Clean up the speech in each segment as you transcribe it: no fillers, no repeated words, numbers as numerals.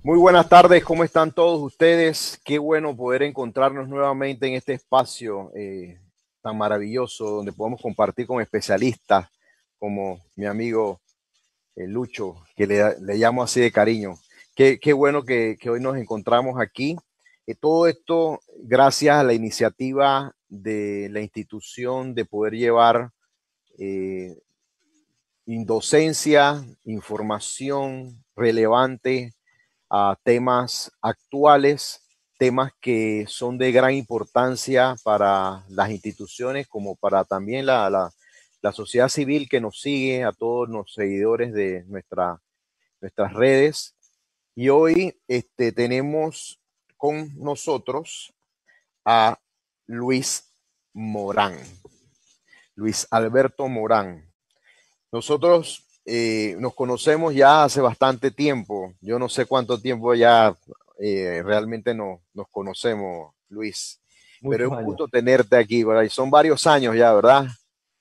Muy buenas tardes, ¿cómo están todos ustedes? Qué bueno poder encontrarnos nuevamente en este espacio tan maravilloso donde podemos compartir con especialistas como mi amigo Lucho, que le llamo así de cariño. Qué bueno que hoy nos encontramos aquí. Todo esto gracias a la iniciativa de la institución de poder llevar eh, docencia, información relevante a temas actuales, temas que son de gran importancia para las instituciones como para también la sociedad civil que nos sigue, a todos los seguidores de nuestras redes. Y hoy tenemos con nosotros a Luis Morán, Luis Alberto Morán. Nosotros nos conocemos ya hace bastante tiempo. Yo no sé cuánto tiempo ya realmente nos conocemos, Luis. Pero es Muchos un años, gusto tenerte aquí, ¿verdad? Y son varios años ya, ¿verdad?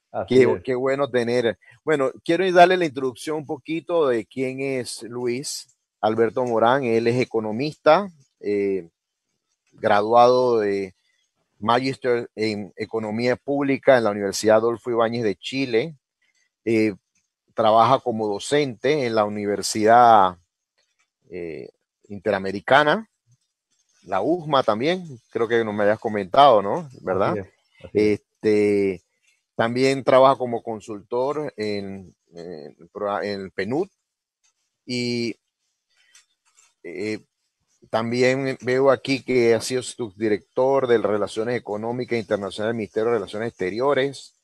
así es. Qué bueno tener. Bueno, quiero darle la introducción un poquito de quién es Luis Alberto Morán. Él es economista, graduado de Magister en Economía Pública en la Universidad Adolfo Ibáñez de Chile. Eh, Trabaja como docente en la Universidad eh, Interamericana, la USMA también, creo que no me hayas comentado, ¿no? Así ¿Verdad? es, así es. Este, También trabaja como consultor en el PNUD y eh, también veo aquí que ha sido subdirector de Relaciones Económicas Internacionales del Ministerio de Relaciones Exteriores.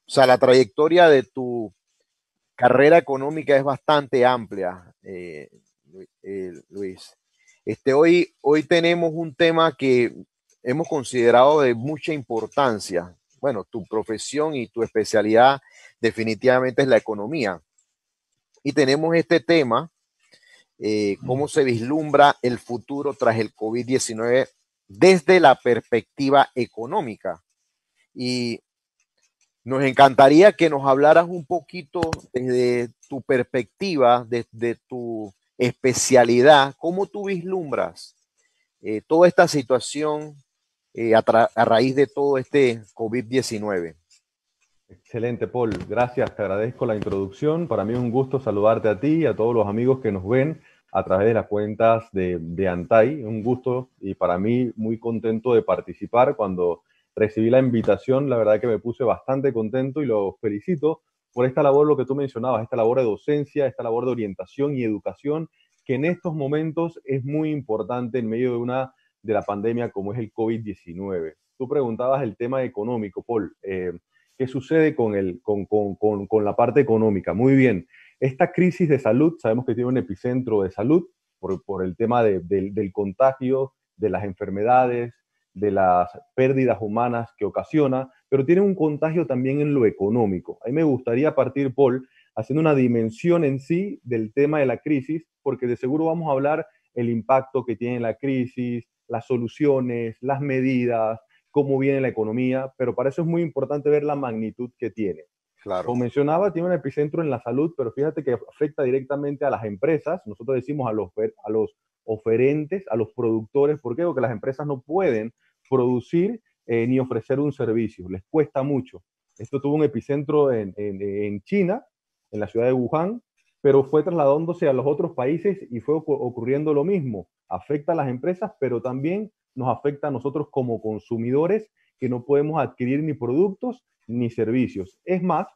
O sea, la trayectoria de tu carrera económica es bastante amplia, Luis. Hoy tenemos un tema que hemos considerado de mucha importancia. Bueno, tu profesión y tu especialidad definitivamente es la economía. Y tenemos este tema, cómo se vislumbra el futuro tras el COVID-19 desde la perspectiva económica. Y nos encantaría que nos hablaras un poquito desde tu perspectiva, desde tu especialidad, cómo tú vislumbras toda esta situación a raíz de todo este COVID-19. Excelente, Paul. Gracias, te agradezco la introducción. Para mí es un gusto saludarte a ti y a todos los amigos que nos ven a través de las cuentas de Antai. Un gusto y para mí muy contento de participar. Cuando recibí la invitación, la verdad que me puse bastante contento y los felicito por esta labor, lo que tú mencionabas, esta labor de docencia, esta labor de orientación y educación, que en estos momentos es muy importante en medio de la pandemia como es el COVID-19. Tú preguntabas el tema económico, Paul. ¿Qué sucede con la parte económica? Muy bien, esta crisis de salud, sabemos que tiene un epicentro de salud por el tema del contagio, de las enfermedades, de las pérdidas humanas que ocasiona, pero tiene un contagio también en lo económico. A mí me gustaría partir, Paul, haciendo una dimensión en sí del tema de la crisis, porque de seguro vamos a hablar el impacto que tiene la crisis, las soluciones, las medidas, cómo viene la economía, pero para eso es muy importante ver la magnitud que tiene. Claro, Como mencionaba, tiene un epicentro en la salud, pero fíjate que afecta directamente a las empresas. Nosotros decimos a los oferentes, a los productores. ¿Por qué? Porque las empresas no pueden producir ni ofrecer un servicio. Les cuesta mucho. Esto tuvo un epicentro en China, en la ciudad de Wuhan, pero fue trasladándose a los otros países y fue ocurriendo lo mismo. Afecta a las empresas, pero también nos afecta a nosotros como consumidores que no podemos adquirir ni productos ni servicios. Es más,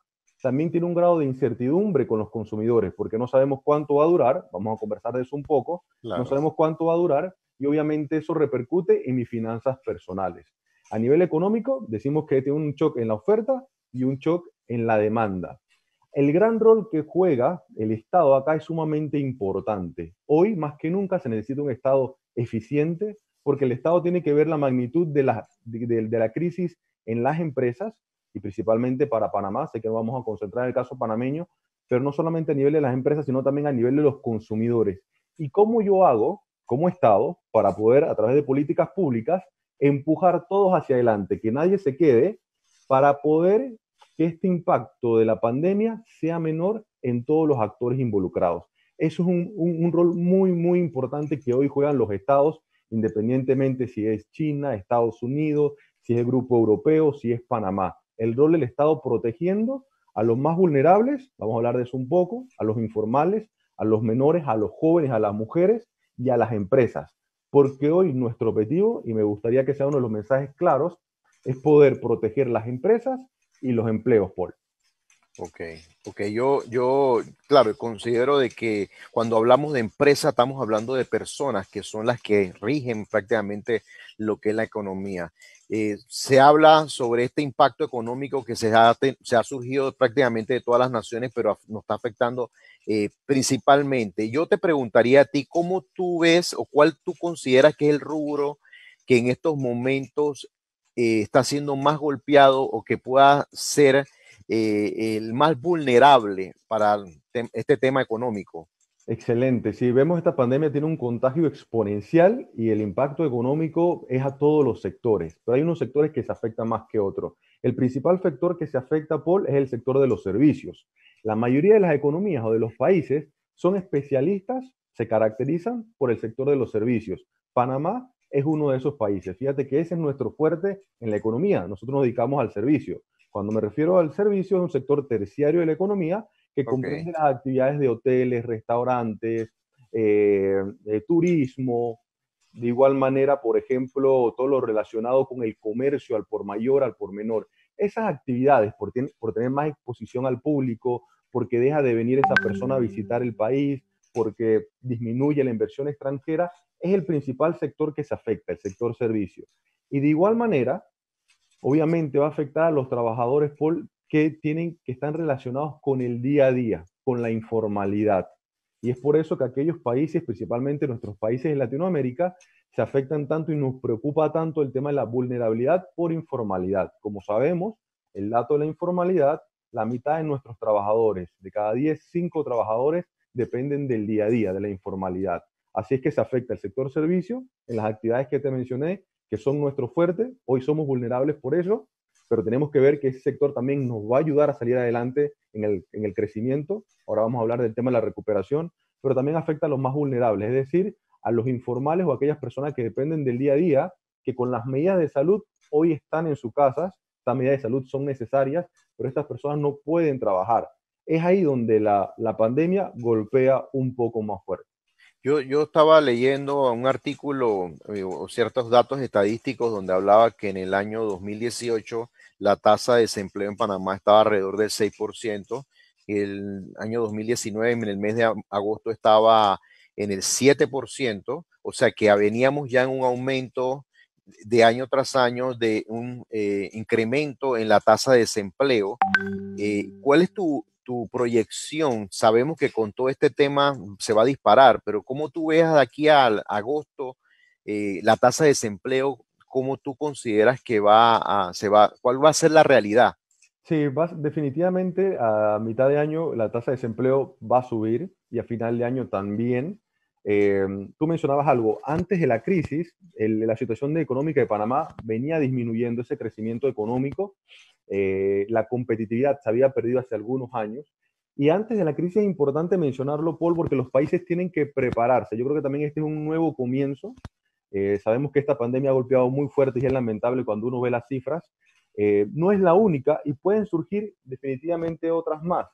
también tiene un grado de incertidumbre con los consumidores, porque no sabemos cuánto va a durar, vamos a conversar de eso un poco, no claro. sabemos cuánto va a durar y obviamente eso repercute en mis finanzas personales. A nivel económico, decimos que tiene un shock en la oferta y un shock en la demanda. El gran rol que juega el Estado acá es sumamente importante. Hoy, más que nunca, se necesita un Estado eficiente porque el Estado tiene que ver la magnitud de la crisis en las empresas y principalmente para Panamá. Sé que nos vamos a concentrar en el caso panameño, pero no solamente a nivel de las empresas, sino también a nivel de los consumidores. ¿Y cómo yo hago como Estado para poder, a través de políticas públicas, empujar todos hacia adelante, que nadie se quede, para poder que este impacto de la pandemia sea menor en todos los actores involucrados? Eso es un rol muy, muy importante que hoy juegan los estados, independientemente si es China, Estados Unidos, si es el grupo europeo, si es Panamá. El rol del Estado protegiendo a los más vulnerables, vamos a hablar de eso un poco, a los informales, a los menores, a los jóvenes, a las mujeres y a las empresas. Porque hoy nuestro objetivo, y me gustaría que sea uno de los mensajes claros, es poder proteger las empresas y los empleos, Paul. Ok, ok, claro, considero de que cuando hablamos de empresa estamos hablando de personas que son las que rigen prácticamente lo que es la economía. Se habla sobre este impacto económico que se ha surgido prácticamente de todas las naciones, pero nos está afectando principalmente. Yo te preguntaría a ti, ¿cómo tú ves o cuál tú consideras que es el rubro que en estos momentos está siendo más golpeado o que pueda ser el más vulnerable para este tema económico? Excelente. Si vemos esta pandemia tiene un contagio exponencial y el impacto económico es a todos los sectores, pero hay unos sectores que se afectan más que otros. El principal sector que se afecta, Paul, es el sector de los servicios. La mayoría de las economías o de los países son especialistas, se caracterizan por el sector de los servicios. Panamá es uno de esos países. Fíjate que ese es nuestro fuerte en la economía. Nosotros nos dedicamos al servicio. Cuando me refiero al servicio, es un sector terciario de la economía que Ok, comprende las actividades de hoteles, restaurantes, turismo, de igual manera, por ejemplo, todo lo relacionado con el comercio al por mayor, al por menor. Esas actividades, por tener más exposición al público, porque deja de venir esa persona a visitar el país, porque disminuye la inversión extranjera, es el principal sector que se afecta, el sector servicios. Y de igual manera, obviamente va a afectar a los trabajadores, Paul, que están relacionados con el día a día, con la informalidad. Y es por eso que aquellos países, principalmente nuestros países de Latinoamérica, se afectan tanto y nos preocupa tanto el tema de la vulnerabilidad por informalidad. Como sabemos, el dato de la informalidad, la mitad de nuestros trabajadores, de cada 10, 5 trabajadores dependen del día a día, de la informalidad. Así es que se afecta el sector servicio en las actividades que te mencioné que son nuestro fuerte. Hoy somos vulnerables por eso, pero tenemos que ver que ese sector también nos va a ayudar a salir adelante en el crecimiento. Ahora vamos a hablar del tema de la recuperación, pero también afecta a los más vulnerables, es decir, a los informales o a aquellas personas que dependen del día a día, que con las medidas de salud hoy están en sus casas, estas medidas de salud son necesarias, pero estas personas no pueden trabajar. Es ahí donde la pandemia golpea un poco más fuerte. yo estaba leyendo un artículo o ciertos datos estadísticos donde hablaba que en el año 2018 la tasa de desempleo en Panamá estaba alrededor del 6%. El año 2019, en el mes de agosto, estaba en el 7%, o sea que veníamos ya en un aumento de año tras año de un incremento en la tasa de desempleo. ¿Cuál es tu proyección? Sabemos que con todo este tema se va a disparar, pero ¿cómo tú ves de aquí a agosto la tasa de desempleo? ¿Cómo tú consideras que cuál va a ser la realidad? Sí, definitivamente a mitad de año la tasa de desempleo va a subir y a final de año también. Eh, Tú mencionabas algo, antes de la crisis, la situación económica de Panamá venía disminuyendo ese crecimiento económico, la competitividad se había perdido hace algunos años y antes de la crisis es importante mencionarlo, Paul, porque los países tienen que prepararse. Yo creo que también este es un nuevo comienzo. Sabemos que esta pandemia ha golpeado muy fuerte y es lamentable cuando uno ve las cifras. No es la única y pueden surgir definitivamente otras más.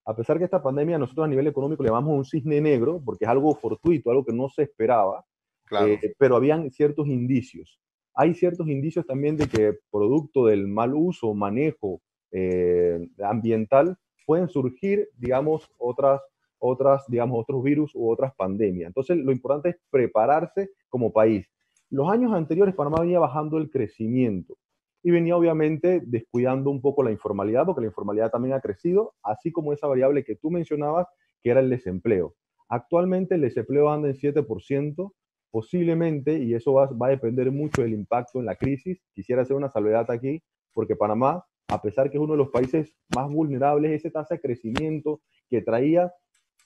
A pesar que esta pandemia nosotros a nivel económico le llamamos un cisne negro, porque es algo fortuito, algo que no se esperaba, Claro. pero habían ciertos indicios. Hay ciertos indicios también de que producto del mal uso o manejo ambiental pueden surgir, digamos, digamos, otros virus u otras pandemias. Entonces, lo importante es prepararse como país. Los años anteriores, Panamá venía bajando el crecimiento y venía obviamente descuidando un poco la informalidad, porque la informalidad también ha crecido, así como esa variable que tú mencionabas, que era el desempleo. Actualmente el desempleo anda en 7%, posiblemente, y eso va a depender mucho del impacto en la crisis. Quisiera hacer una salvedad aquí, porque Panamá, a pesar que es uno de los países más vulnerables, esa tasa de crecimiento que traía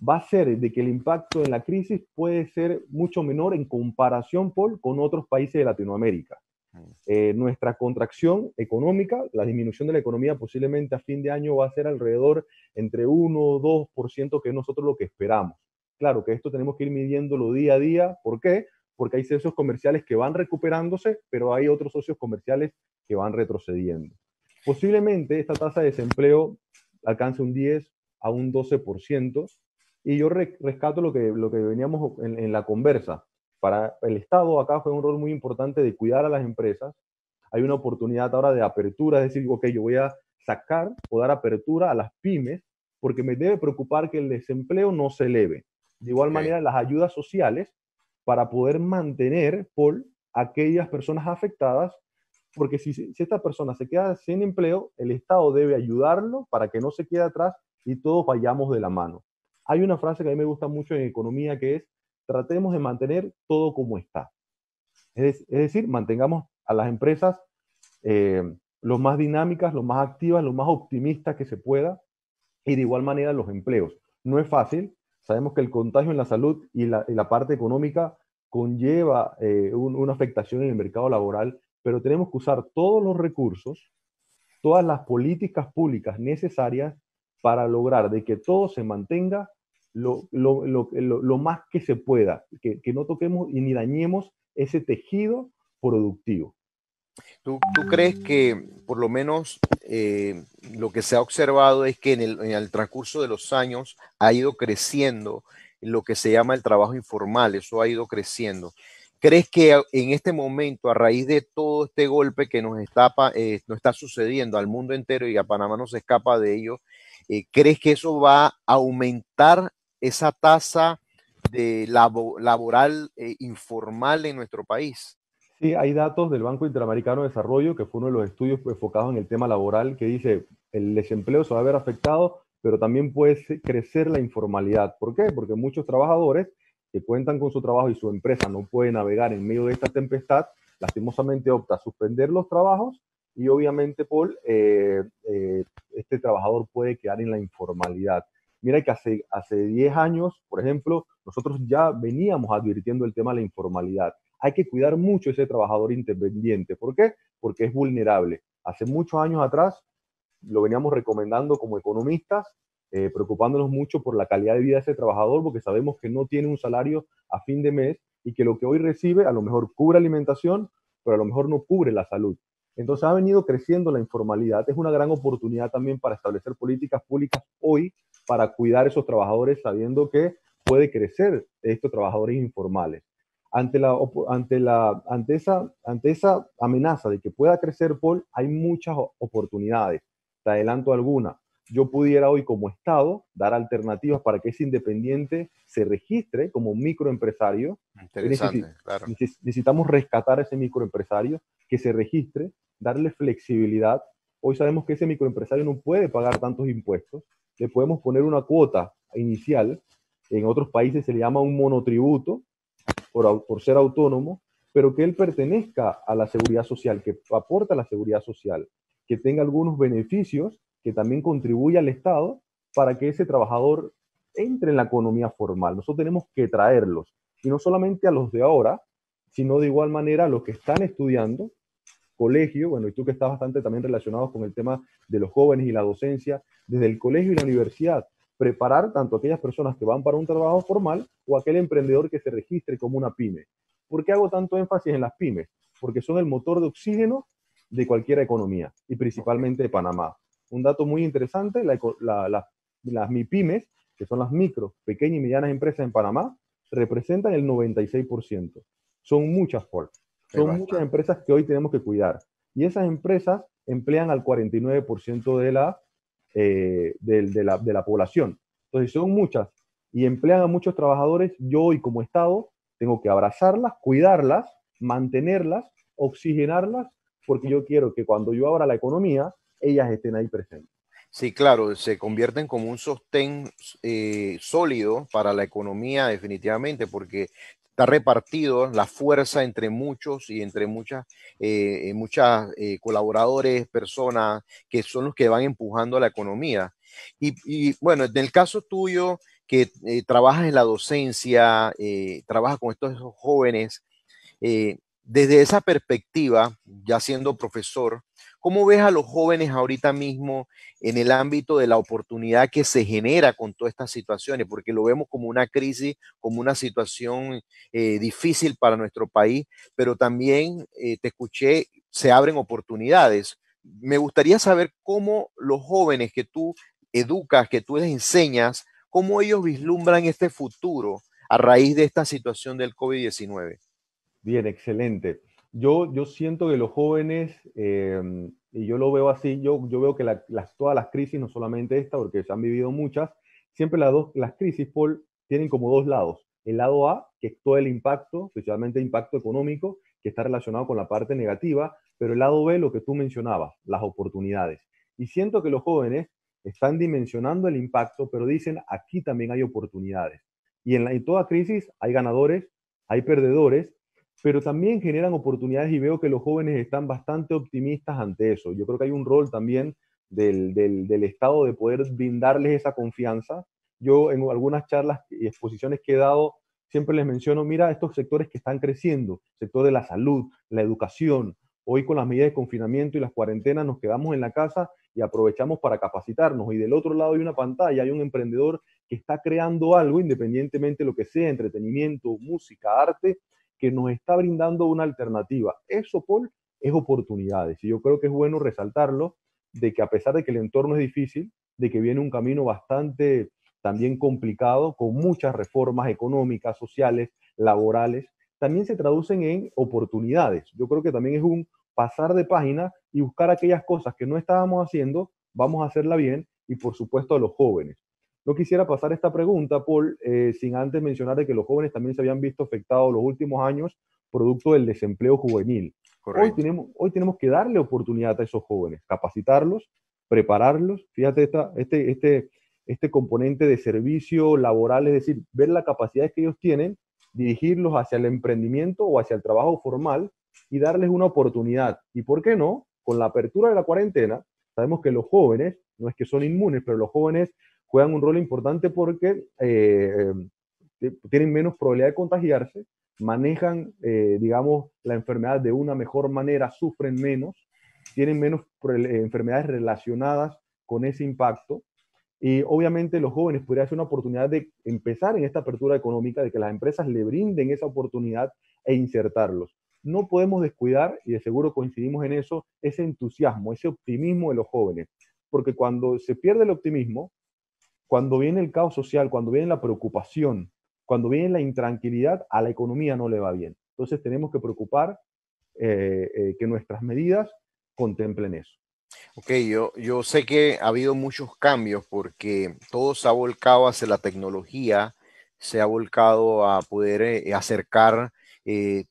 va a ser de que el impacto en la crisis puede ser mucho menor en comparación, Paul, con otros países de Latinoamérica. Nuestra contracción económica, la disminución de la economía posiblemente a fin de año va a ser alrededor entre 1 o 2%, que es nosotros lo que esperamos. Claro que esto tenemos que ir midiéndolo día a día. ¿Por qué? Porque hay socios comerciales que van recuperándose, pero hay otros socios comerciales que van retrocediendo. Posiblemente esta tasa de desempleo alcance un 10 a un 12%, y yo rescato lo que veníamos en la conversa. Para el Estado acá fue un rol muy importante de cuidar a las empresas. Hay una oportunidad ahora de apertura, es decir, ok, yo voy a sacar o dar apertura a las pymes porque me debe preocupar que el desempleo no se eleve. De igual Ok. manera, las ayudas sociales para poder mantener, Paul, aquellas personas afectadas, porque si esta persona se queda sin empleo, el Estado debe ayudarlo para que no se quede atrás y todos vayamos de la mano. Hay una frase que a mí me gusta mucho en economía que es, tratemos de mantener todo como está. Es decir, mantengamos a las empresas eh, lo más dinámicas, lo más activas, lo más optimistas que se pueda, y de igual manera los empleos. No es fácil, sabemos que el contagio en la salud y la parte económica conlleva una afectación en el mercado laboral, pero tenemos que usar todos los recursos, todas las políticas públicas necesarias para lograr de que todo se mantenga lo más que se pueda, que no toquemos y ni dañemos ese tejido productivo. ¿Tú crees que por lo menos lo que se ha observado es que en el transcurso de los años ha ido creciendo lo que se llama el trabajo informal? Eso ha ido creciendo. ¿Crees que en este momento, a raíz de todo este golpe que nos está sucediendo al mundo entero y a Panamá no se escapa de ello, crees que eso va a aumentar esa tasa de laboral informal en nuestro país? Sí, hay datos del Banco Interamericano de Desarrollo, que fue uno de los estudios enfocados en el tema laboral, que dice el desempleo se va a ver afectado, pero también puede crecer la informalidad. ¿Por qué? Porque muchos trabajadores que cuentan con su trabajo y su empresa no puede navegar en medio de esta tempestad, lastimosamente opta a suspender los trabajos y obviamente, Paul, este trabajador puede quedar en la informalidad. Mira que hace 10 años, por ejemplo, nosotros ya veníamos advirtiendo el tema de la informalidad. Hay que cuidar mucho ese trabajador independiente. ¿Por qué? Porque es vulnerable. Hace muchos años atrás lo veníamos recomendando como economistas, preocupándonos mucho por la calidad de vida de ese trabajador, porque sabemos que no tiene un salario a fin de mes y que lo que hoy recibe a lo mejor cubre alimentación, pero a lo mejor no cubre la salud. Entonces ha venido creciendo la informalidad. Es una gran oportunidad también para establecer políticas públicas hoy para cuidar a esos trabajadores, sabiendo que puede crecer estos trabajadores informales. Ante esa amenaza de que pueda crecer, Paul, hay muchas oportunidades. Te adelanto alguna. Yo pudiera hoy como Estado dar alternativas para que ese independiente se registre como microempresario. Interesante, claro. Necesitamos rescatar a ese microempresario, que se registre, darle flexibilidad. Hoy sabemos que ese microempresario no puede pagar tantos impuestos. Le podemos poner una cuota inicial. En otros países se le llama un monotributo por ser autónomo, pero que él pertenezca a la seguridad social, que aporta a la seguridad social, que tenga algunos beneficios, que también contribuya al Estado para que ese trabajador entre en la economía formal. Nosotros tenemos que traerlos, y no solamente a los de ahora, sino de igual manera a los que están estudiando colegio, bueno, y tú que estás bastante también relacionado con el tema de los jóvenes y la docencia, desde el colegio y la universidad, preparar tanto a aquellas personas que van para un trabajo formal o aquel emprendedor que se registre como una pyme. ¿Por qué hago tanto énfasis en las pymes? Porque son el motor de oxígeno de cualquier economía y Okay. principalmente de Panamá. Un dato muy interesante, las MIPYMES, que son las micro, pequeñas y medianas empresas en Panamá, representan el 96%. Son muchas, Paul. Es Son muchas bastante. empresas que hoy tenemos que cuidar. Y esas empresas emplean al 49% de la población. Entonces, son muchas y emplean a muchos trabajadores. Yo hoy como Estado tengo que abrazarlas, cuidarlas, mantenerlas, oxigenarlas, porque yo quiero que cuando yo abra la economía, ellas estén ahí presentes. Sí, claro, se convierten como un sostén sólido para la economía definitivamente, porque está repartido la fuerza entre muchos y entre muchas colaboradores, personas que son los que van empujando a la economía. Y bueno, en el caso tuyo, que trabajas en la docencia, trabajas con estos jóvenes, desde esa perspectiva, ya siendo profesor, ¿cómo ves a los jóvenes ahorita mismo en el ámbito de la oportunidad que se genera con todas estas situaciones? Porque lo vemos como una crisis, como una situación difícil para nuestro país, pero también te escuché, se abren oportunidades. Me gustaría saber cómo los jóvenes que tú educas, que tú les enseñas, cómo ellos vislumbran este futuro a raíz de esta situación del COVID-19. Bien, excelente. Yo siento que los jóvenes, y yo lo veo así, yo veo que todas las crisis, no solamente esta, porque se han vivido muchas, siempre las crisis, Paul, tienen como dos lados. El lado A, que es todo el impacto, especialmente impacto económico, que está relacionado con la parte negativa, pero el lado B, lo que tú mencionabas, las oportunidades. Y siento que los jóvenes están dimensionando el impacto, pero dicen, aquí también hay oportunidades. Y en toda crisis hay ganadores, hay perdedores, pero también generan oportunidades y veo que los jóvenes están bastante optimistas ante eso. Yo creo que hay un rol también del Estado de poder brindarles esa confianza. Yo en algunas charlas y exposiciones que he dado siempre les menciono, mira, estos sectores que están creciendo, sector de la salud, la educación. Hoy con las medidas de confinamiento y las cuarentenas nos quedamos en la casa y aprovechamos para capacitarnos. Y del otro lado hay una pantalla, hay un emprendedor que está creando algo, independientemente de lo que sea, entretenimiento, música, arte, que nos está brindando una alternativa. Eso, Paul, es oportunidades. Y yo creo que es bueno resaltarlo, de que a pesar de que el entorno es difícil, de que viene un camino bastante también complicado, con muchas reformas económicas, sociales, laborales, también se traducen en oportunidades. Yo creo que también es un pasar de página y buscar aquellas cosas que no estábamos haciendo, vamos a hacerla bien, y por supuesto a los jóvenes. No quisiera pasar esta pregunta, Paul, sin antes mencionar de que los jóvenes también se habían visto afectados los últimos años producto del desempleo juvenil. Correcto. Hoy tenemos que darle oportunidad a esos jóvenes, capacitarlos, prepararlos. Fíjate este componente de servicio laboral, es decir, ver las capacidades que ellos tienen, dirigirlos hacia el emprendimiento o hacia el trabajo formal y darles una oportunidad. ¿Y por qué no? Con la apertura de la cuarentena, sabemos que los jóvenes, no es que son inmunes, pero los jóvenes juegan un rol importante porque tienen menos probabilidad de contagiarse, manejan, digamos, la enfermedad de una mejor manera, sufren menos, tienen menos enfermedades relacionadas con ese impacto. Y obviamente los jóvenes podría ser una oportunidad de empezar en esta apertura económica, de que las empresas le brinden esa oportunidad e insertarlos. No podemos descuidar, y de seguro coincidimos en eso, ese entusiasmo, ese optimismo de los jóvenes. Porque cuando se pierde el optimismo, cuando viene el caos social, cuando viene la preocupación, cuando viene la intranquilidad, a la economía no le va bien. Entonces tenemos que preocupar que nuestras medidas contemplen eso. Ok, yo sé que ha habido muchos cambios porque todo se ha volcado hacia la tecnología, se ha volcado a poder acercar, eh,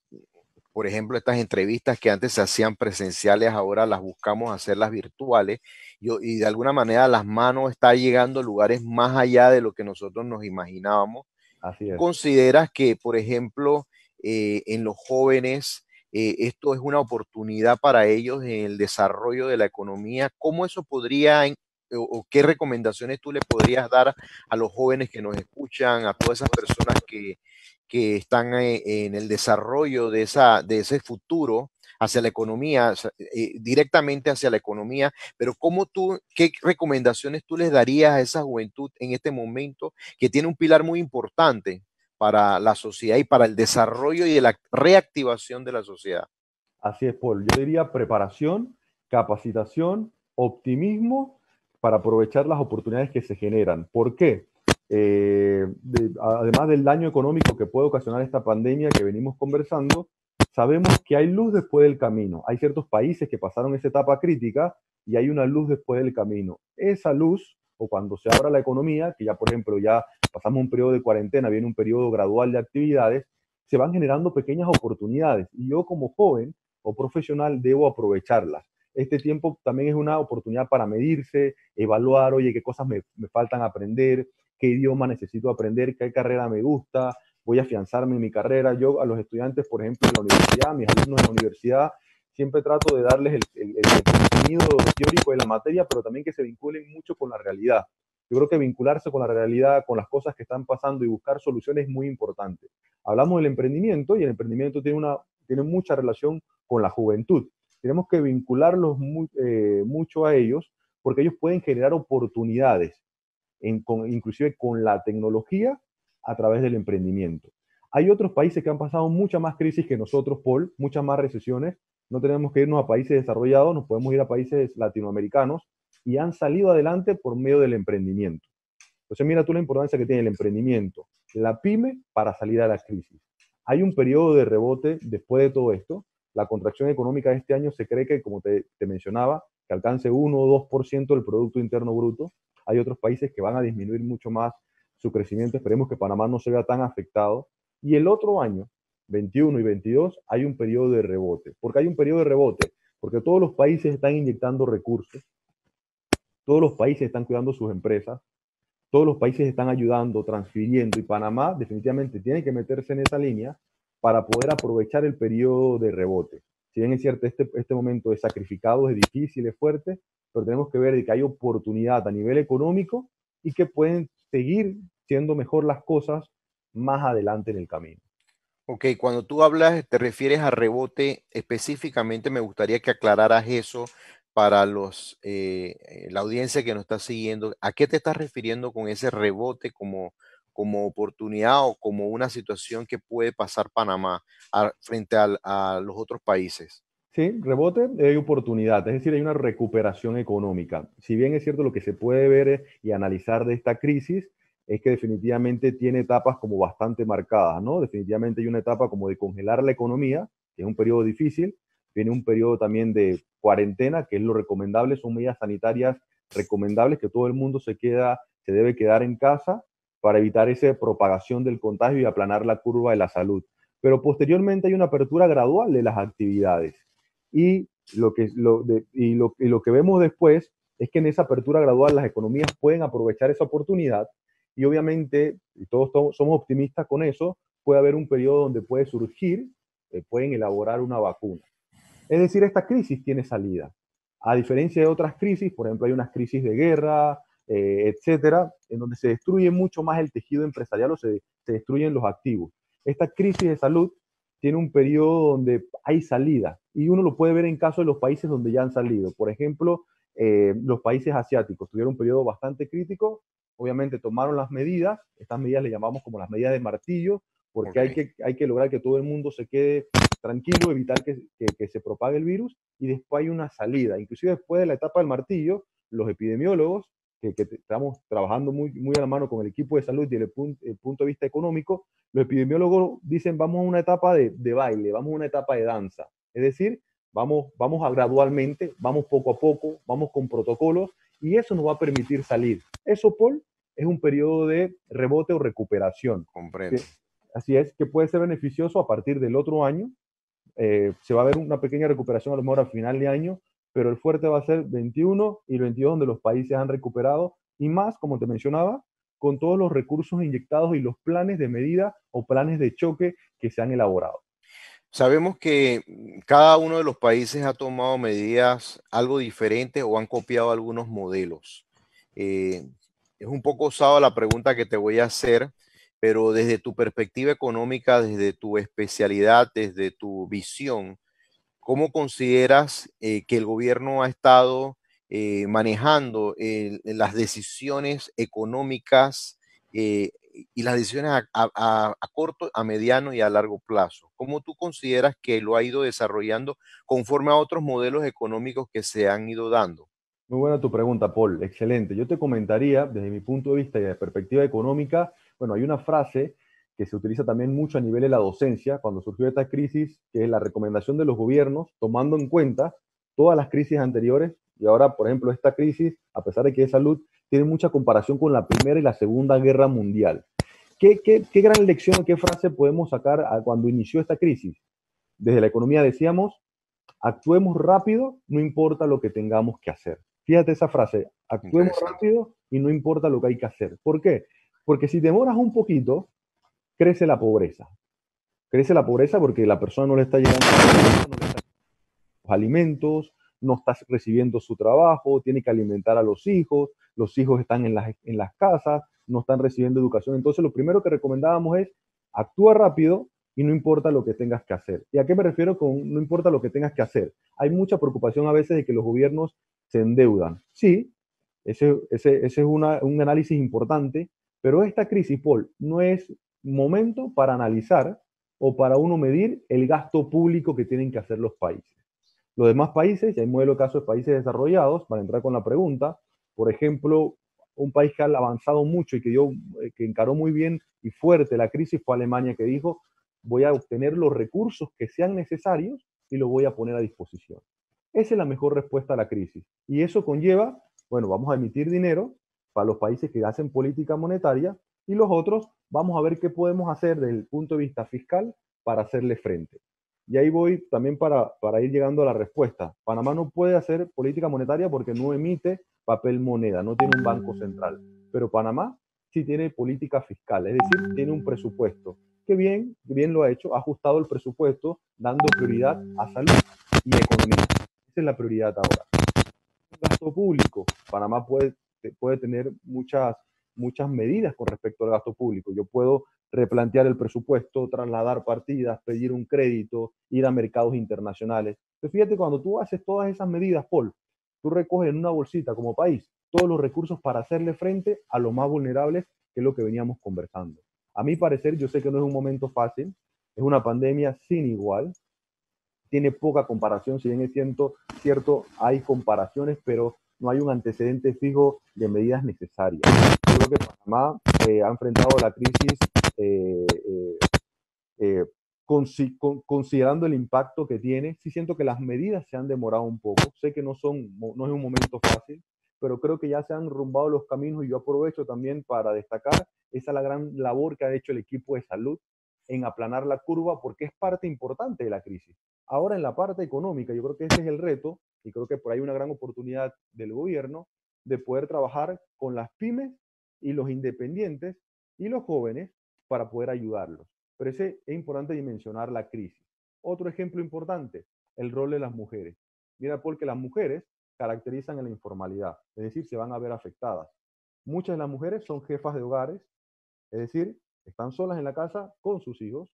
por ejemplo, estas entrevistas que antes se hacían presenciales, ahora las buscamos hacerlas virtuales y de alguna manera las manos están llegando a lugares más allá de lo que nosotros nos imaginábamos. Así ¿Tú es. consideras que, por ejemplo, en los jóvenes, esto es una oportunidad para ellos en el desarrollo de la economía? ¿Cómo eso podría, o qué recomendaciones tú le podrías dar a los jóvenes que nos escuchan, a todas esas personas que están en el desarrollo de ese futuro hacia la economía, o sea, directamente hacia la economía, pero qué recomendaciones tú les darías a esa juventud en este momento que tiene un pilar muy importante para la sociedad y para el desarrollo y de la reactivación de la sociedad? Así es, Paul. Yo diría preparación, capacitación, optimismo para aprovechar las oportunidades que se generan. ¿Por qué? Además del daño económico que puede ocasionar esta pandemia que venimos conversando, sabemos que hay luz después del camino. Hay ciertos países que pasaron esa etapa crítica y hay una luz después del camino. Esa luz, o cuando se abra la economía, que ya por ejemplo ya pasamos un periodo de cuarentena, viene un periodo gradual de actividades, se van generando pequeñas oportunidades. Y yo como joven o profesional debo aprovecharlas. Este tiempo también es una oportunidad para medirse, evaluar, oye, qué cosas me faltan aprender, qué idioma necesito aprender, qué carrera me gusta, voy a afianzarme en mi carrera. Yo a los estudiantes, por ejemplo, en la universidad, a mis alumnos en la universidad, siempre trato de darles el contenido teórico de la materia, pero también que se vinculen mucho con la realidad. Yo creo que vincularse con la realidad, con las cosas que están pasando y buscar soluciones es muy importante. Hablamos del emprendimiento y el emprendimiento tiene mucha relación con la juventud. Tenemos que vincularlos mucho a ellos porque ellos pueden generar oportunidades, inclusive con la tecnología a través del emprendimiento. Hay otros países que han pasado mucha más crisis que nosotros, Paul, muchas más recesiones. No tenemos que irnos a países desarrollados, nos podemos ir a países latinoamericanos y han salido adelante por medio del emprendimiento. Entonces, mira tú la importancia que tiene el emprendimiento, la pyme para salir a la crisis. Hay un periodo de rebote después de todo esto. La contracción económica de este año se cree que, como te mencionaba, que alcance 1 o 2% del Producto Interno Bruto. Hay otros países que van a disminuir mucho más su crecimiento. Esperemos que Panamá no se vea tan afectado. Y el otro año, 21 y 22, hay un periodo de rebote. ¿Por qué hay un periodo de rebote? Porque todos los países están inyectando recursos, todos los países están cuidando sus empresas, todos los países están ayudando, transfiriendo, y Panamá definitivamente tiene que meterse en esa línea para poder aprovechar el periodo de rebote. Si bien es cierto, este momento es sacrificado, es difícil, es fuerte, pero tenemos que ver que hay oportunidad a nivel económico y que pueden seguir siendo mejor las cosas más adelante en el camino. Ok, cuando tú hablas, te refieres a rebote específicamente, me gustaría que aclararas eso para la audiencia que nos está siguiendo. ¿A qué te estás refiriendo con ese rebote como oportunidad o como una situación que puede pasar Panamá frente a los otros países? Sí, rebote, hay oportunidad, es decir, hay una recuperación económica. Si bien es cierto lo que se puede ver y analizar de esta crisis es que definitivamente tiene etapas como bastante marcadas, ¿no? Definitivamente hay una etapa como de congelar la economía, que es un periodo difícil, viene un periodo también de cuarentena, que es lo recomendable, son medidas sanitarias recomendables que todo el mundo se debe quedar en casa para evitar esa propagación del contagio y aplanar la curva de la salud. Pero posteriormente hay una apertura gradual de las actividades. Y lo que vemos después es que en esa apertura gradual las economías pueden aprovechar esa oportunidad y obviamente, y todos somos optimistas con eso, puede haber un periodo donde puede surgir, pueden elaborar una vacuna. Es decir, esta crisis tiene salida. A diferencia de otras crisis, por ejemplo, hay unas crisis de guerra, etcétera, en donde se destruye mucho más el tejido empresarial o se destruyen los activos. Esta crisis de salud tiene un periodo donde hay salida y uno lo puede ver en caso de los países donde ya han salido. Por ejemplo, los países asiáticos tuvieron un periodo bastante crítico, obviamente tomaron las medidas, estas medidas le llamamos como las medidas de martillo, porque Okay. hay que lograr que todo el mundo se quede tranquilo, evitar que se propague el virus y después hay una salida. Inclusive después de la etapa del martillo, los epidemiólogos, que estamos trabajando muy a la mano con el equipo de salud y desde el punto de vista económico, los epidemiólogos dicen vamos a una etapa de baile, vamos a una etapa de danza. Es decir, vamos a gradualmente, vamos poco a poco, vamos con protocolos y eso nos va a permitir salir. Eso, Paul, es un periodo de rebote o recuperación. Comprendo. Así es, que puede ser beneficioso a partir del otro año. Se va a ver una pequeña recuperación a lo mejor a final de año, pero el fuerte va a ser 21 y 22 donde los países han recuperado y más, como te mencionaba, con todos los recursos inyectados y los planes de medida o planes de choque que se han elaborado. Sabemos que cada uno de los países ha tomado medidas algo diferentes o han copiado algunos modelos. Eh, es un poco osada la pregunta que te voy a hacer, pero desde tu perspectiva económica, desde tu especialidad, desde tu visión, ¿cómo consideras que el gobierno ha estado manejando las decisiones económicas eh, y las decisiones a corto, a mediano y a largo plazo? ¿Cómo tú consideras que lo ha ido desarrollando conforme a otros modelos económicos que se han ido dando? Muy buena tu pregunta, Paul. Excelente. Yo te comentaría, desde mi punto de vista y de perspectiva económica, bueno, hay una frase que se utiliza también mucho a nivel de la docencia cuando surgió esta crisis, que es la recomendación de los gobiernos, tomando en cuenta todas las crisis anteriores. Y ahora, por ejemplo, esta crisis, a pesar de que es salud, tiene mucha comparación con la Primera y la Segunda Guerra Mundial. ¿Qué gran lección, qué frase podemos sacar cuando inició esta crisis? Desde la economía decíamos, actuemos rápido, no importa lo que tengamos que hacer. Fíjate esa frase, actuemos Interesante. rápido y no importa lo que hay que hacer. ¿Por qué? Porque si demoras un poquito, crece la pobreza. Crece la pobreza porque la persona no le está llegando los alimentos, no está recibiendo su trabajo, tiene que alimentar a los hijos están en las casas, no están recibiendo educación. Entonces, lo primero que recomendábamos es actúa rápido y no importa lo que tengas que hacer. ¿Y a qué me refiero con no importa lo que tengas que hacer? Hay mucha preocupación a veces de que los gobiernos se endeudan. Sí, ese es un análisis importante, pero esta crisis, Paul, no es momento para analizar o para uno medir el gasto público que tienen que hacer los países. Los demás países, y hay modelo de casos de países desarrollados, para entrar con la pregunta, por ejemplo, un país que ha avanzado mucho y que encaró muy bien y fuerte la crisis fue Alemania, que dijo, voy a obtener los recursos que sean necesarios y los voy a poner a disposición. Esa es la mejor respuesta a la crisis. Y eso conlleva, bueno, vamos a emitir dinero para los países que hacen política monetaria y los otros vamos a ver qué podemos hacer desde el punto de vista fiscal para hacerle frente. Y ahí voy también para ir llegando a la respuesta. Panamá no puede hacer política monetaria porque no emite papel moneda, no tiene un banco central. Pero Panamá sí tiene política fiscal, es decir, tiene un presupuesto que bien lo ha hecho, ha ajustado el presupuesto dando prioridad a salud y economía. Esa es la prioridad ahora. El gasto público, Panamá puede tener muchas medidas con respecto al gasto público. Yo puedo replantear el presupuesto, trasladar partidas, pedir un crédito, ir a mercados internacionales. Entonces, fíjate, cuando tú haces todas esas medidas, Paul, tú recoges en una bolsita como país todos los recursos para hacerle frente a los más vulnerables, que es lo que veníamos conversando. A mi parecer, yo sé que no es un momento fácil, es una pandemia sin igual, tiene poca comparación, si bien es cierto, hay comparaciones, pero no hay un antecedente fijo de medidas necesarias. Yo creo que Panamá ha enfrentado la crisis eh, eh, eh, considerando el impacto que tiene. Sí siento que las medidas se han demorado un poco, sé que no es un momento fácil, pero creo que ya se han rumbado los caminos y yo aprovecho también para destacar esa la gran labor que ha hecho el equipo de salud en aplanar la curva porque es parte importante de la crisis. Ahora en la parte económica, yo creo que ese es el reto y creo que por ahí hay una gran oportunidad del gobierno de poder trabajar con las pymes y los independientes y los jóvenes para poder ayudarlos. Pero ese es importante dimensionar la crisis. Otro ejemplo importante, el rol de las mujeres. Mira, porque las mujeres caracterizan en la informalidad, es decir, se van a ver afectadas. Muchas de las mujeres son jefas de hogares, es decir, están solas en la casa con sus hijos.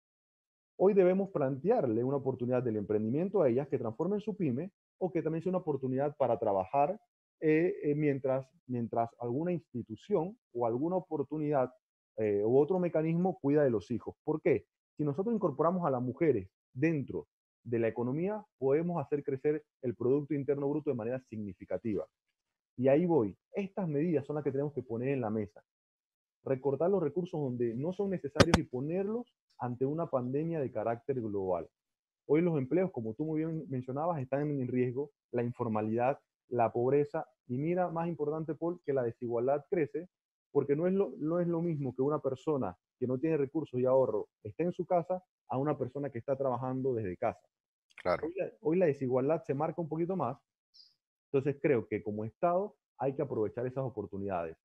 Hoy debemos plantearle una oportunidad del emprendimiento a ellas que transformen su pyme o que también sea una oportunidad para trabajar mientras alguna institución o alguna oportunidad u otro mecanismo cuida de los hijos. ¿Por qué? Si nosotros incorporamos a las mujeres dentro de la economía, podemos hacer crecer el Producto Interno Bruto de manera significativa. Y ahí voy. Estas medidas son las que tenemos que poner en la mesa. Recortar los recursos donde no son necesarios y ponerlos ante una pandemia de carácter global. Hoy los empleos, como tú muy bien mencionabas, están en riesgo, la informalidad, la pobreza, y mira, más importante, Paul, que la desigualdad crece, porque no es lo mismo que una persona que no tiene recursos y ahorro esté en su casa a una persona que está trabajando desde casa. Claro. Hoy la desigualdad se marca un poquito más, entonces creo que como Estado hay que aprovechar esas oportunidades.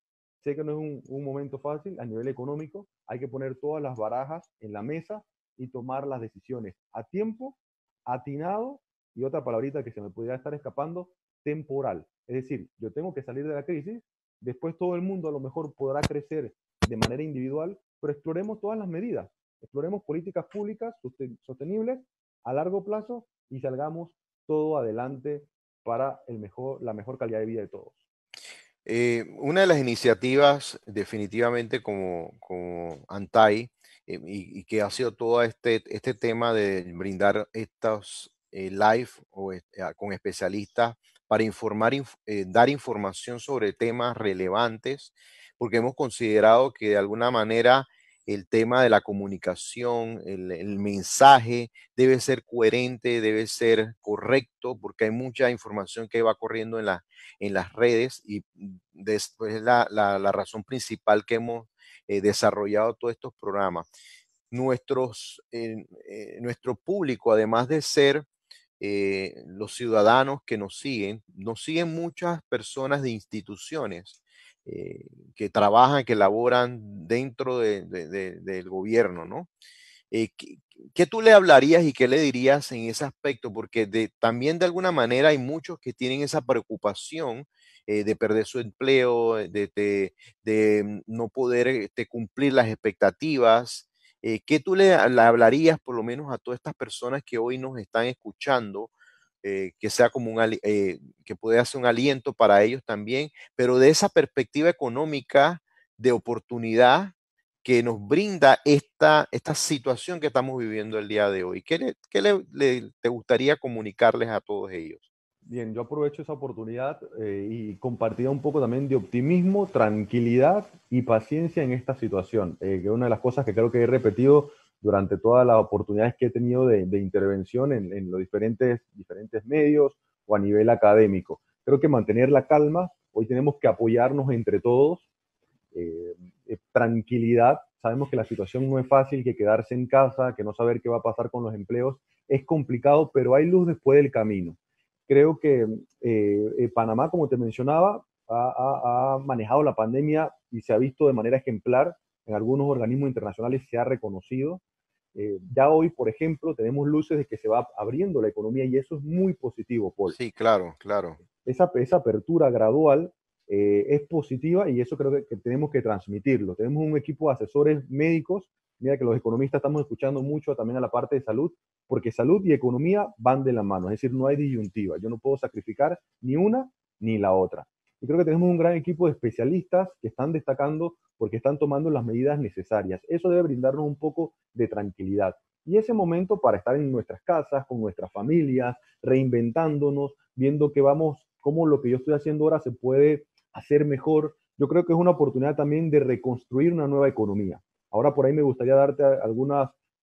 Sé que no es un momento fácil a nivel económico, hay que poner todas las barajas en la mesa y tomar las decisiones a tiempo, atinado y otra palabrita que se me podría estar escapando, temporal. Es decir, yo tengo que salir de la crisis, después todo el mundo a lo mejor podrá crecer de manera individual, pero exploremos todas las medidas, exploremos políticas públicas sostenibles a largo plazo y salgamos todo adelante para la mejor calidad de vida de todos. Una de las iniciativas definitivamente como ANTAI y que ha sido todo este tema de brindar estos live con especialistas para dar información sobre temas relevantes, porque hemos considerado que de alguna manera el tema de la comunicación, el mensaje debe ser coherente, debe ser correcto, porque hay mucha información que va corriendo en las redes y después la razón principal que hemos desarrollado todos estos programas. Nuestro público, además de ser los ciudadanos que nos siguen muchas personas de instituciones que trabajan, que laboran dentro del gobierno, ¿no? ¿Qué tú le hablarías y qué le dirías en ese aspecto? Porque también de alguna manera hay muchos que tienen esa preocupación de perder su empleo, de no poder cumplir las expectativas. ¿Qué tú le hablarías por lo menos a todas estas personas que hoy nos están escuchando, que sea como que puede ser un aliento para ellos también, pero de esa perspectiva económica de oportunidad que nos brinda esta situación que estamos viviendo el día de hoy? ¿Te gustaría comunicarles a todos ellos? Bien, yo aprovecho esa oportunidad y compartía un poco también de optimismo, tranquilidad y paciencia en esta situación, que es una de las cosas que creo que he repetido durante todas las oportunidades que he tenido de intervención en los diferentes medios o a nivel académico. Creo que mantener la calma, hoy tenemos que apoyarnos entre todos, eh, tranquilidad. Sabemos que la situación no es fácil, que quedarse en casa, que no saber qué va a pasar con los empleos es complicado, pero hay luz después del camino. Creo que Panamá, como te mencionaba, ha manejado la pandemia y se ha visto de manera ejemplar. En algunos organismos internacionales se ha reconocido. Ya hoy, por ejemplo, tenemos luces de que se va abriendo la economía y eso es muy positivo, Paul. Sí, claro, claro. Esa apertura gradual es positiva y eso creo que tenemos que transmitirlo. Tenemos un equipo de asesores médicos, mira que los economistas estamos escuchando mucho también a la parte de salud, porque salud y economía van de la mano, es decir, no hay disyuntiva. Yo no puedo sacrificar ni una ni la otra. Y creo que tenemos un gran equipo de especialistas que están destacando porque están tomando las medidas necesarias. Eso debe brindarnos un poco de tranquilidad. Y ese momento para estar en nuestras casas, con nuestras familias, reinventándonos, viendo que vamos, cómo lo que yo estoy haciendo ahora se puede hacer mejor. Yo creo que es una oportunidad también de reconstruir una nueva economía. Ahora por ahí me gustaría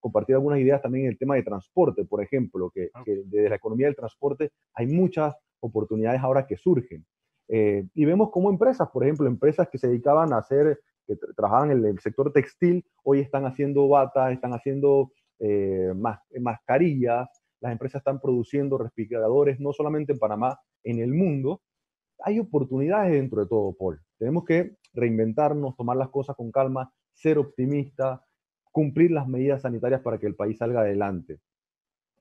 compartir algunas ideas también en el tema de transporte, por ejemplo, que desde la economía del transporte hay muchas oportunidades ahora que surgen. Y vemos como empresas, por ejemplo, empresas que se dedicaban a hacer, trabajaban en el sector textil, hoy están haciendo batas, están haciendo mascarillas, las empresas están produciendo respiradores, no solamente en Panamá, en el mundo. Hay oportunidades dentro de todo, Paul. Tenemos que reinventarnos, tomar las cosas con calma, ser optimistas, cumplir las medidas sanitarias para que el país salga adelante.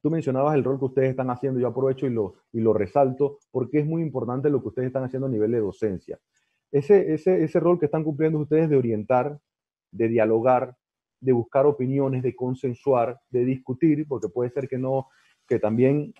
Tú mencionabas el rol que ustedes están haciendo, yo aprovecho y lo resalto porque es muy importante lo que ustedes están haciendo a nivel de docencia. Ese rol que están cumpliendo ustedes de orientar, de dialogar, de buscar opiniones, de consensuar, de discutir, porque puede ser que también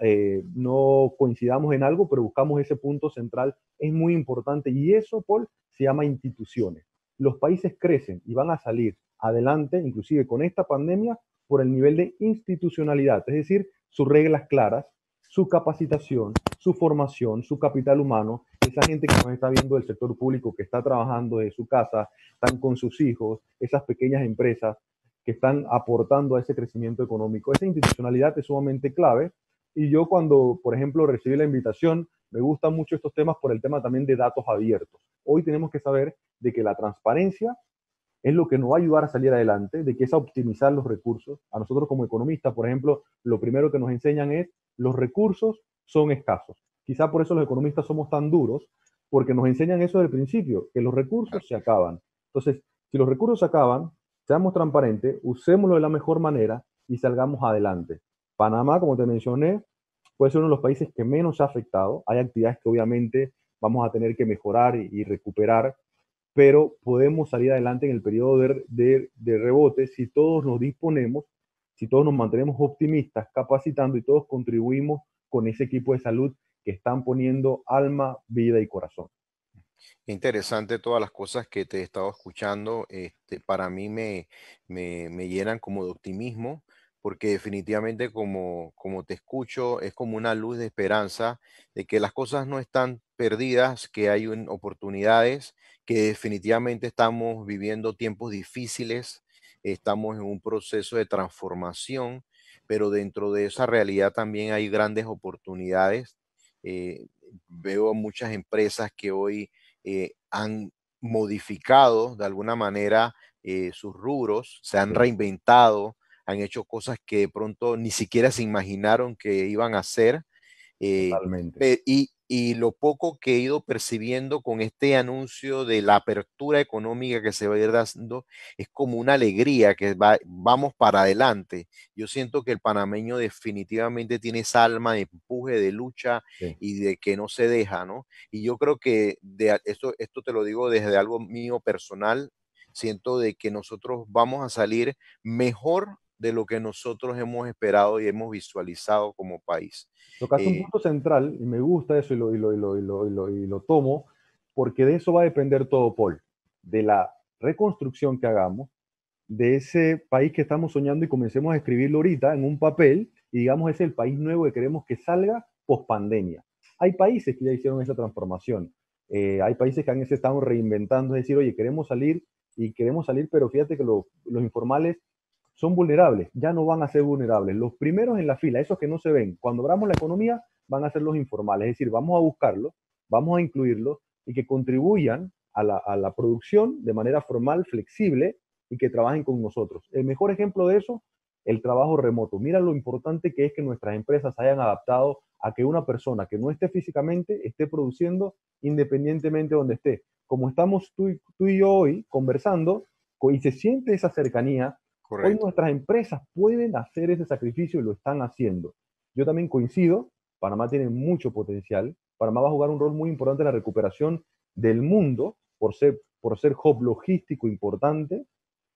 no coincidamos en algo, pero buscamos ese punto central, es muy importante. Y eso, Paul, se llama instituciones. Los países crecen y van a salir adelante, inclusive con esta pandemia, por el nivel de institucionalidad, es decir, sus reglas claras, su capacitación, su formación, su capital humano, esa gente que nos está viendo del sector público, que está trabajando desde su casa, están con sus hijos, esas pequeñas empresas que están aportando a ese crecimiento económico. Esa institucionalidad es sumamente clave. Y yo cuando, por ejemplo, recibí la invitación, me gustan mucho estos temas por el tema también de datos abiertos. Hoy tenemos que saber de que la transparencia es lo que nos va a ayudar a salir adelante, de que es a optimizar los recursos. A nosotros como economistas, por ejemplo, lo primero que nos enseñan es los recursos son escasos. Quizá por eso los economistas somos tan duros, porque nos enseñan eso desde el principio, que los recursos se acaban. Entonces, si los recursos se acaban, seamos transparentes, usémoslo de la mejor manera y salgamos adelante. Panamá, como te mencioné, puede ser uno de los países que menos se ha afectado. Hay actividades que obviamente vamos a tener que mejorar y recuperar, pero podemos salir adelante en el periodo de rebote si todos nos disponemos, si todos nos mantenemos optimistas, capacitando y todos contribuimos con ese equipo de salud que están poniendo alma, vida y corazón. Interesante todas las cosas que te he estado escuchando. Para mí me llenan como de optimismo, porque definitivamente como te escucho, es como una luz de esperanza de que las cosas no están perdidas, que hay oportunidades, que definitivamente estamos viviendo tiempos difíciles, estamos en un proceso de transformación, pero dentro de esa realidad también hay grandes oportunidades. Veo muchas empresas que hoy han modificado de alguna manera sus rubros, se han Sí, reinventado, han hecho cosas que de pronto ni siquiera se imaginaron que iban a hacer. eh, totalmente. y lo poco que he ido percibiendo con este anuncio de la apertura económica que se va a ir dando es como una alegría que vamos para adelante. Yo siento que el panameño definitivamente tiene esa alma de empuje, de lucha Sí, y de que no se deja, ¿no? Y yo creo que esto te lo digo desde algo mío personal. siento de que nosotros vamos a salir mejor de lo que nosotros hemos esperado y hemos visualizado como país. Tocaste un Eh, punto central y me gusta eso y lo tomo, porque de eso va a depender todo, Paul, de la reconstrucción que hagamos, de ese país que estamos soñando y comencemos a escribirlo ahorita en un papel y digamos es el país nuevo que queremos que salga post pandemia. Hay países que ya hicieron esa transformación, hay países que se están reinventando, es decir, oye, queremos salir y queremos salir, pero fíjate que los informales son vulnerables, ya no van a ser vulnerables. Los primeros en la fila, esos que no se ven, cuando abramos la economía, van a ser los informales, es decir, vamos a buscarlos, vamos a incluirlos y que contribuyan a la producción de manera formal, flexible y que trabajen con nosotros. El mejor ejemplo de eso, el trabajo remoto. Mira lo importante que es que nuestras empresas hayan adaptado a que una persona que no esté físicamente esté produciendo independientemente de donde esté. Como estamos tú y yo hoy conversando y se siente esa cercanía, hoy Correcto. nuestras empresas pueden hacer ese sacrificio y lo están haciendo. Yo también coincido, Panamá tiene mucho potencial, Panamá va a jugar un rol muy importante en la recuperación del mundo por ser hub logístico importante.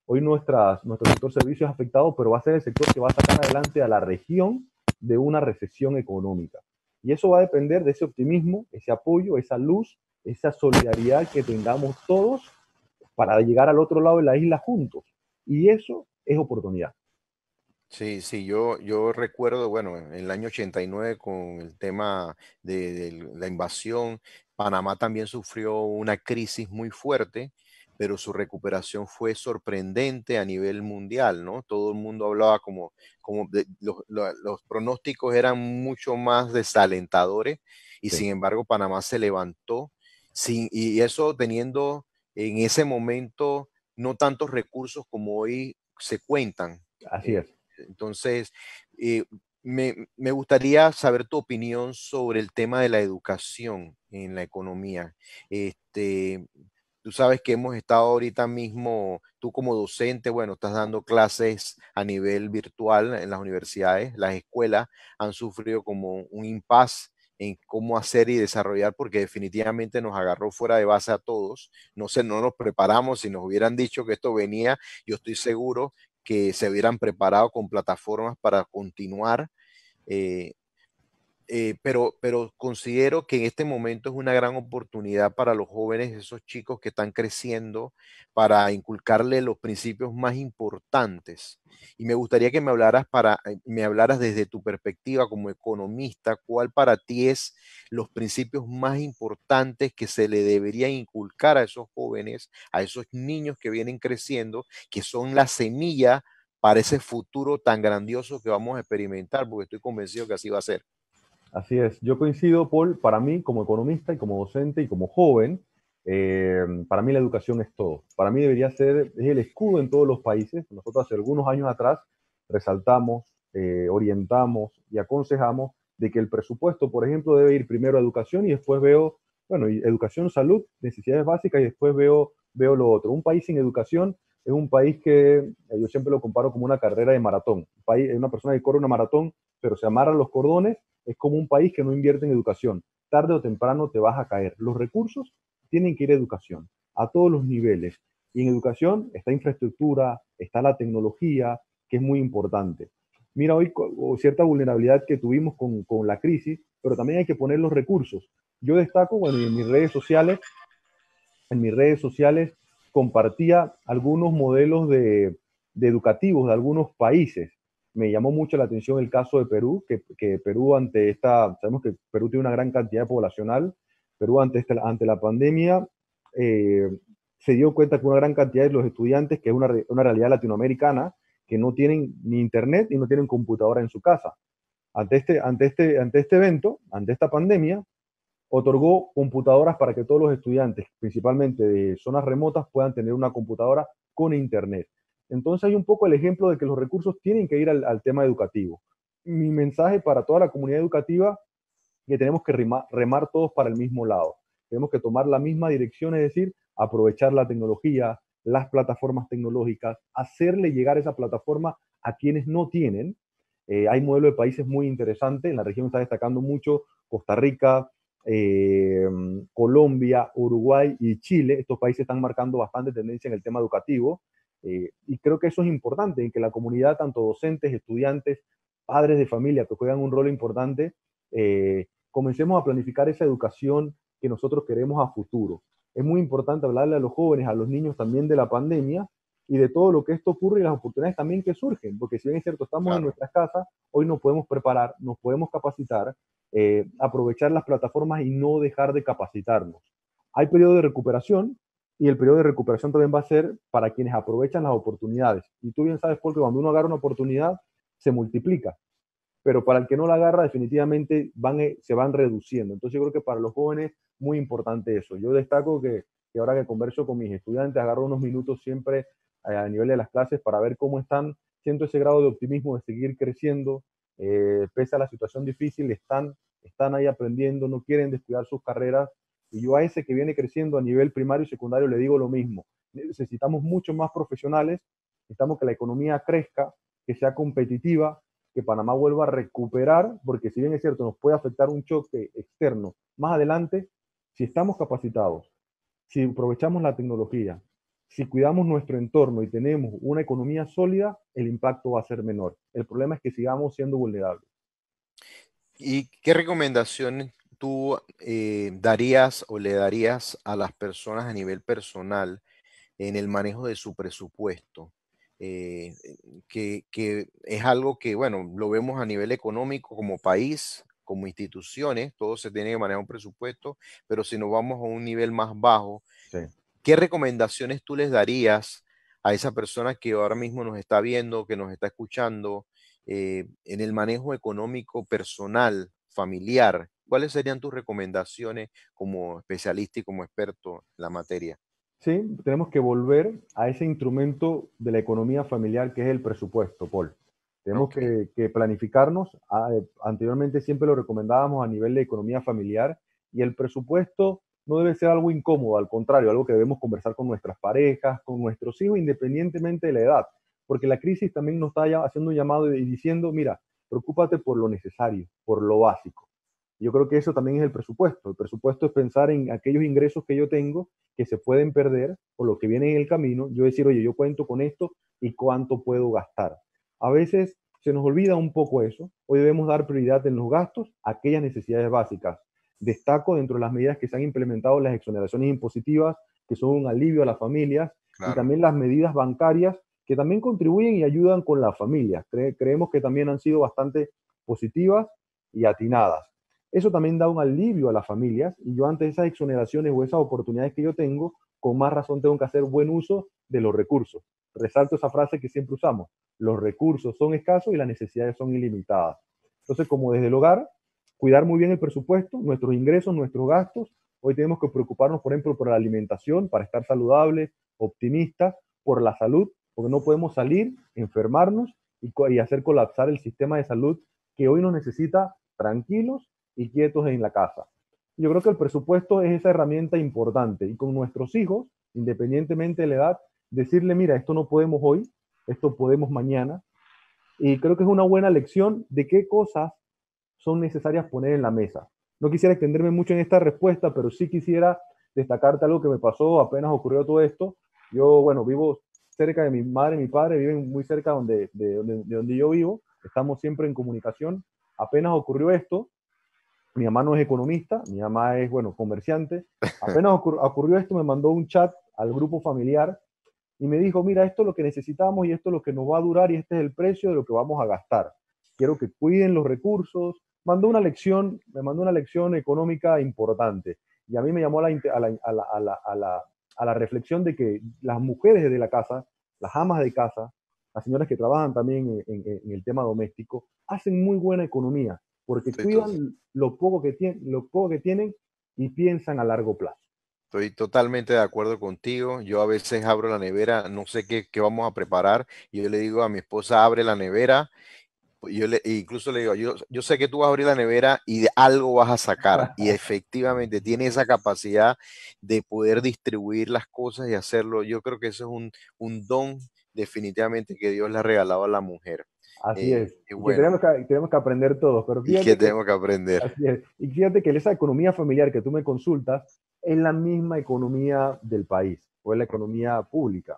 Hoy nuestro sector servicios es afectado, pero va a ser el sector que va a sacar adelante a la región de una recesión económica. Y eso va a depender de ese optimismo, ese apoyo, esa luz, esa solidaridad que tengamos todos para llegar al otro lado de la isla juntos. Y eso es oportunidad. Sí, sí, yo recuerdo, bueno, en el año 89 con el tema de la invasión, Panamá también sufrió una crisis muy fuerte, pero su recuperación fue sorprendente a nivel mundial, ¿no? Todo el mundo hablaba los pronósticos eran mucho más desalentadores y Sí, sin embargo Panamá se levantó y eso teniendo en ese momento no tantos recursos como hoy se cuentan. así eh, es. entonces, eh, me gustaría saber tu opinión sobre el tema de la educación en la economía. Este, tú sabes que hemos estado ahorita mismo, tú como docente, bueno, estás dando clases a nivel virtual en las universidades, las escuelas han sufrido como un impasse en cómo hacer y desarrollar, porque definitivamente nos agarró fuera de base a todos. No sé, no nos preparamos. Si nos hubieran dicho que esto venía, yo estoy seguro que se hubieran preparado con plataformas para continuar. eh, pero considero que en este momento es una gran oportunidad para los jóvenes, esos chicos que están creciendo, para inculcarle los principios más importantes. Y me gustaría que me hablaras desde tu perspectiva como economista, ¿cuál para ti es los principios más importantes que se le debería inculcar a esos jóvenes, a esos niños que vienen creciendo, que son la semilla para ese futuro tan grandioso que vamos a experimentar? Porque estoy convencido que así va a ser. Así es, yo coincido, Paul, para mí como economista y como docente y como joven, para mí la educación es todo. Para mí debería ser, es el escudo en todos los países. Nosotros hace algunos años atrás resaltamos, orientamos y aconsejamos de que el presupuesto, por ejemplo, debe ir primero a educación y después veo, bueno, y educación, salud, necesidades básicas y después veo lo otro. Un país sin educación es un país que yo siempre lo comparo como una carrera de maratón. Un país, una persona que corre una maratón, pero se amarra los cordones es como un país que no invierte en educación. Tarde o temprano te vas a caer. Los recursos tienen que ir a educación, a todos los niveles. Y en educación está infraestructura, está la tecnología, que es muy importante. Mira hoy cierta vulnerabilidad que tuvimos con la crisis, pero también hay que poner los recursos. Yo destaco, bueno, y en mis redes sociales compartía algunos modelos de educativos de algunos países. Me llamó mucho la atención el caso de Perú, que Perú sabemos que Perú tiene una gran cantidad poblacional, Perú ante la pandemia eh, se dio cuenta que una gran cantidad de los estudiantes, que es una realidad latinoamericana, que no tienen ni internet y no tienen computadora en su casa. Ante este evento, ante esta pandemia, otorgó computadoras para que todos los estudiantes, principalmente de zonas remotas, puedan tener una computadora con internet. Entonces hay un poco el ejemplo de que los recursos tienen que ir al tema educativo. Mi mensaje para toda la comunidad educativa es que tenemos que remar todos para el mismo lado. Tenemos que tomar la misma dirección, es decir, aprovechar la tecnología, las plataformas tecnológicas, hacerle llegar esa plataforma a quienes no tienen. Hay modelos de países muy interesantes. En la región está destacando mucho Costa Rica, eh, Colombia, Uruguay y Chile. Estos países están marcando bastante tendencia en el tema educativo, y creo que eso es importante, en que la comunidad, tanto docentes, estudiantes, padres de familia, que juegan un rol importante, comencemos a planificar esa educación que nosotros queremos a futuro. Es muy importante hablarle a los jóvenes, a los niños también de la pandemia y de todo lo que esto ocurre y las oportunidades también que surgen, porque si bien es cierto, estamos en Claro, nuestras casas, hoy nos podemos preparar, nos podemos capacitar, aprovechar las plataformas y no dejar de capacitarnos. Hay periodo de recuperación y el periodo de recuperación también va a ser para quienes aprovechan las oportunidades. Y tú bien sabes, porque cuando uno agarra una oportunidad, se multiplica, pero para el que no la agarra, definitivamente se van reduciendo. Entonces yo creo que para los jóvenes, muy importante eso. Yo destaco que ahora que converso con mis estudiantes, agarro unos minutos siempre a nivel de las clases para ver cómo están, siento ese grado de optimismo de seguir creciendo, pese a la situación difícil, están ahí aprendiendo, no quieren descuidar sus carreras. Y yo a ese que viene creciendo a nivel primario y secundario le digo lo mismo. Necesitamos muchos más profesionales, necesitamos que la economía crezca, que sea competitiva, que Panamá vuelva a recuperar, porque si bien es cierto, nos puede afectar un choque externo más adelante, si estamos capacitados, si aprovechamos la tecnología, si cuidamos nuestro entorno y tenemos una economía sólida, el impacto va a ser menor. El problema es que sigamos siendo vulnerables. ¿y qué recomendaciones tú darías o le darías a las personas a nivel personal en el manejo de su presupuesto? Eh, que es algo que, bueno, lo vemos a nivel económico como país, como instituciones, todo se tiene que manejar un presupuesto, pero si nos vamos a un nivel más bajo, Sí. ¿qué recomendaciones tú les darías a esa persona que ahora mismo nos está viendo, que nos está escuchando, en el manejo económico personal, familiar? ¿Cuáles serían tus recomendaciones como especialista y como experto en la materia? Sí, tenemos que volver a ese instrumento de la economía familiar que es el presupuesto, Paul. Tenemos Ok, que planificarnos. Anteriormente siempre lo recomendábamos a nivel de economía familiar y el presupuesto no debe ser algo incómodo, al contrario, algo que debemos conversar con nuestras parejas, con nuestros hijos, independientemente de la edad, porque la crisis también nos está haciendo un llamado y diciendo, mira, preocúpate por lo necesario, por lo básico. Yo creo que eso también es el presupuesto. El presupuesto es pensar en aquellos ingresos que yo tengo que se pueden perder o lo que viene en el camino. Yo decir, oye, yo cuento con esto y cuánto puedo gastar. A veces se nos olvida un poco eso. Hoy debemos dar prioridad en los gastos a aquellas necesidades básicas. Destaco dentro de las medidas que se han implementado las exoneraciones impositivas, que son un alivio a las familias, y claro. también las medidas bancarias, que también contribuyen y ayudan con las familias. Creemos que también han sido bastante positivas y atinadas. Eso también da un alivio a las familias y yo ante esas exoneraciones o esas oportunidades que yo tengo, con más razón tengo que hacer buen uso de los recursos. Resalto esa frase que siempre usamos, los recursos son escasos y las necesidades son ilimitadas. Entonces, como desde el hogar, cuidar muy bien el presupuesto, nuestros ingresos, nuestros gastos. Hoy tenemos que preocuparnos, por ejemplo, por la alimentación, para estar saludables, optimistas, por la salud, porque no podemos salir, enfermarnos y hacer colapsar el sistema de salud que hoy nos necesita tranquilos y quietos en la casa. Yo creo que el presupuesto es esa herramienta importante y con nuestros hijos, independientemente de la edad, decirle, mira, esto no podemos hoy, esto podemos mañana. Y creo que es una buena lección de qué cosas son necesarias poner en la mesa. No quisiera extenderme mucho en esta respuesta, pero sí quisiera destacarte algo que me pasó apenas ocurrió todo esto. Yo, bueno, vivo cerca de mi madre y mi padre, viven muy cerca de donde yo vivo, estamos siempre en comunicación. Apenas ocurrió esto, mi mamá no es economista, mi mamá es, bueno, comerciante. Apenas ocurrió esto, me mandó un chat al grupo familiar y me dijo, mira, esto es lo que necesitamos y esto es lo que nos va a durar y este es el precio de lo que vamos a gastar. Quiero que cuiden los recursos. Me mandó una lección económica importante. Y a mí me llamó a la reflexión de que las mujeres de la casa, las amas de casa, las señoras que trabajan también en el tema doméstico, hacen muy buena economía porque Estoy, to- cuidan lo poco que tienen y piensan a largo plazo. Estoy totalmente de acuerdo contigo. Yo a veces abro la nevera, no sé qué vamos a preparar, y yo le digo a mi esposa, abre la nevera. Incluso le digo, yo sé que tú vas a abrir la nevera y de algo vas a sacar. Y efectivamente tiene esa capacidad de poder distribuir las cosas y hacerlo. Yo creo que eso es un don definitivamente que Dios le ha regalado a la mujer. Así es. Qué Y que bueno, tenemos que aprender todos. Pero y que fíjate que tengo que aprender. así es. Y fíjate que esa economía familiar que tú me consultas es la misma economía del país, o es la economía pública.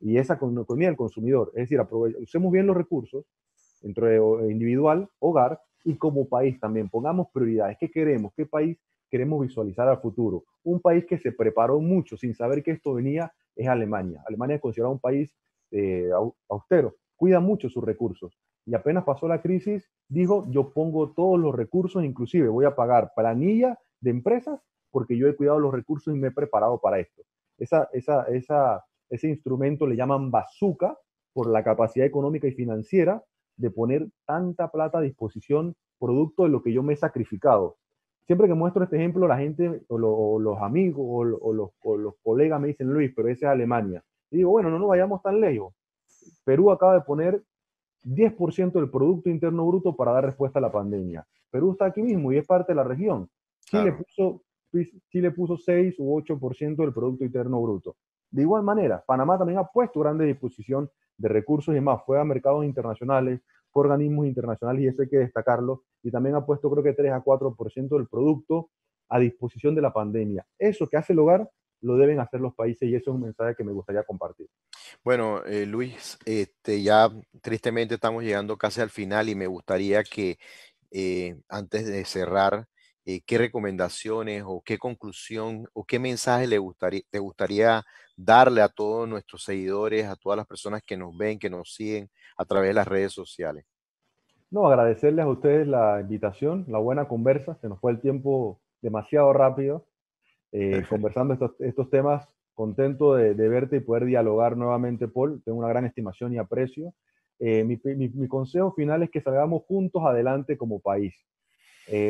Y esa economía del consumidor. Es decir, usemos bien los recursos entre individual, hogar y como país también. Pongamos prioridades. ¿Qué queremos? ¿Qué país queremos visualizar al futuro? Un país que se preparó mucho sin saber que esto venía es Alemania. Alemania es considerado un país austero, cuida mucho sus recursos. Y apenas pasó la crisis, dijo, yo pongo todos los recursos, inclusive voy a pagar planilla de empresas porque yo he cuidado los recursos y me he preparado para esto. Ese instrumento le llaman bazooka por la capacidad económica y financiera de poner tanta plata a disposición producto de lo que yo me he sacrificado. Siempre que muestro este ejemplo, la gente o los amigos o los colegas me dicen, Luis, pero ese es Alemania. Y digo, bueno, no nos vayamos tan lejos. Perú acaba de poner 10% del Producto Interno Bruto para dar respuesta a la pandemia. Perú está aquí mismo y es parte de la región. Chile Claro. puso, Chile puso 6 u 8% del Producto Interno Bruto. De igual manera, Panamá también ha puesto grande disposición de recursos y más. Fue a mercados internacionales, fue a organismos internacionales y eso hay que destacarlo. Y también ha puesto creo que 3 a 4% del producto a disposición de la pandemia. Eso que hace el hogar lo deben hacer los países y eso es un mensaje que me gustaría compartir. Bueno, Luis, ya tristemente estamos llegando casi al final y me gustaría que antes de cerrar, ¿qué recomendaciones o qué conclusión o qué mensaje te gustaría darle a todos nuestros seguidores, a todas las personas que nos ven, que nos siguen a través de las redes sociales? No, agradecerles a ustedes la invitación, la buena conversa. Se nos fue el tiempo demasiado rápido conversando estos temas. Contento de verte y poder dialogar nuevamente, Paul. Tengo una gran estimación y aprecio. Mi consejo final es que salgamos juntos adelante como país.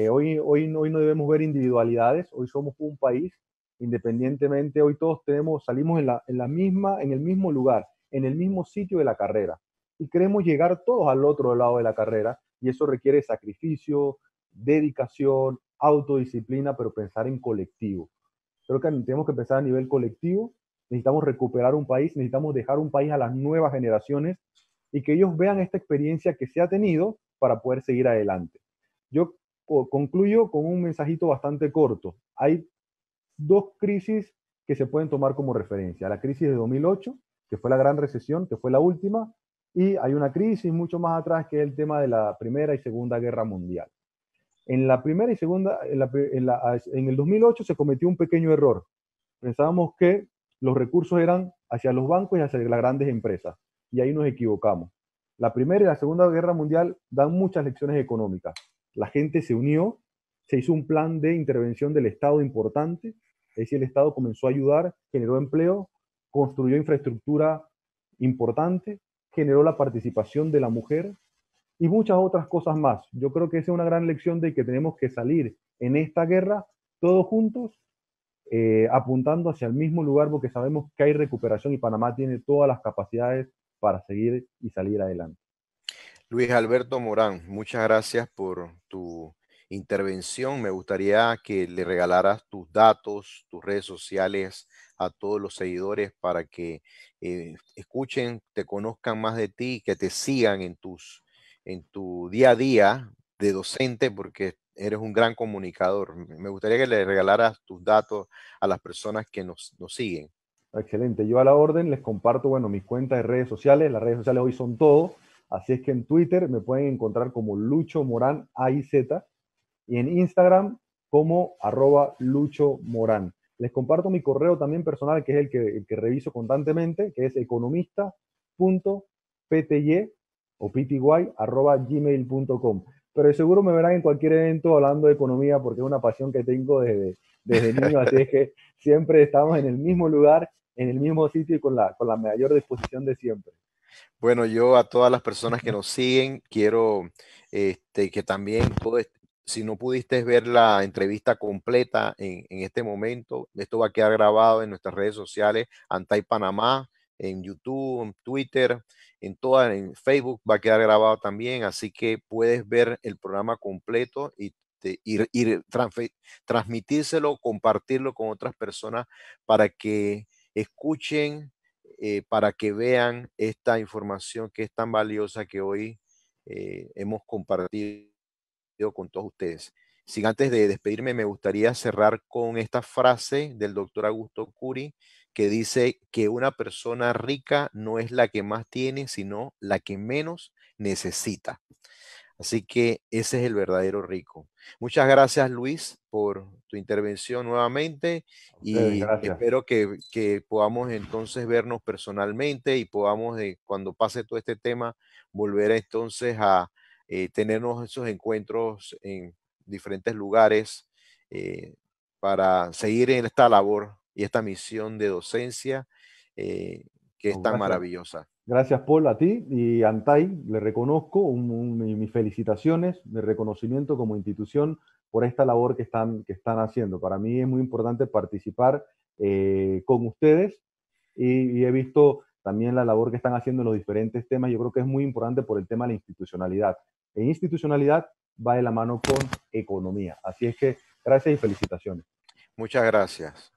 Hoy no debemos ver individualidades. Hoy somos un país, independientemente. Hoy todos salimos en el mismo lugar, en el mismo sitio de la carrera. Y queremos llegar todos al otro lado de la carrera. Y eso requiere sacrificio, dedicación, autodisciplina, pero pensar en colectivo. Creo que tenemos que empezar a nivel colectivo. Necesitamos recuperar un país, necesitamos dejar un país a las nuevas generaciones y que ellos vean esta experiencia que se ha tenido para poder seguir adelante. Yo concluyo con un mensajito bastante corto. Hay dos crisis que se pueden tomar como referencia. La crisis de 2008, que fue la gran recesión, que fue la última, y hay una crisis mucho más atrás que es el tema de la Primera y Segunda Guerra Mundial. En la primera y segunda, en el 2008 se cometió un pequeño error. Pensábamos que los recursos eran hacia los bancos y hacia las grandes empresas. Y ahí nos equivocamos. La Primera y la Segunda Guerra Mundial dan muchas lecciones económicas. La gente se unió, se hizo un plan de intervención del Estado importante, es decir, el Estado comenzó a ayudar, generó empleo, construyó infraestructura importante, generó la participación de la mujer, y muchas otras cosas más. Yo creo que esa es una gran lección de que tenemos que salir en esta guerra todos juntos, apuntando hacia el mismo lugar porque sabemos que hay recuperación y Panamá tiene todas las capacidades para seguir y salir adelante. Luis Alberto Morán, muchas gracias por tu intervención. Me gustaría que le regalaras tus datos, tus redes sociales a todos los seguidores para que escuchen, te conozcan más de ti, que te sigan en tu día a día de docente, porque eres un gran comunicador. Me gustaría que le regalaras tus datos a las personas que nos siguen. Excelente. Yo a la orden les comparto, bueno, mis cuentas de redes sociales. Las redes sociales hoy son todo. Así es que en Twitter me pueden encontrar como Lucho Morán AIZ y en Instagram como @Lucho Morán. Les comparto mi correo también personal, que es el que reviso constantemente, que es economista.pty o pty@gmail.com. Pero de seguro me verán en cualquier evento hablando de economía porque es una pasión que tengo desde niño, así es que siempre estamos en el mismo lugar, en el mismo sitio y con la mayor disposición de siempre. Bueno, yo a todas las personas que nos siguen, quiero que también, si no pudiste ver la entrevista completa en este momento, esto va a quedar grabado en nuestras redes sociales, Antay Panamá, en YouTube, en Twitter, en Facebook va a quedar grabado también, así que puedes ver el programa completo y transmitírselo, compartirlo con otras personas para que escuchen, para que vean esta información que es tan valiosa que hoy hemos compartido con todos ustedes. Sin antes de despedirme, me gustaría cerrar con esta frase del doctor Augusto Curi, que dice que una persona rica no es la que más tiene, sino la que menos necesita. Así que ese es el verdadero rico. Muchas gracias, Luis, por tu intervención nuevamente A ustedes, y gracias. espero que podamos entonces vernos personalmente y podamos, cuando pase todo este tema, volver entonces a tenernos esos encuentros en diferentes lugares eh, para seguir en esta labor y esta misión de docencia eh, que es No, tan gracias. maravillosa. Gracias, Paul, a ti y a Antai. Le reconozco mis felicitaciones, mi reconocimiento como institución por esta labor que están haciendo. Para mí es muy importante participar con ustedes y he visto también la labor que están haciendo en los diferentes temas. Yo creo que es muy importante por el tema de la institucionalidad. E institucionalidad va de la mano con economía. Así es que gracias y felicitaciones. Muchas gracias.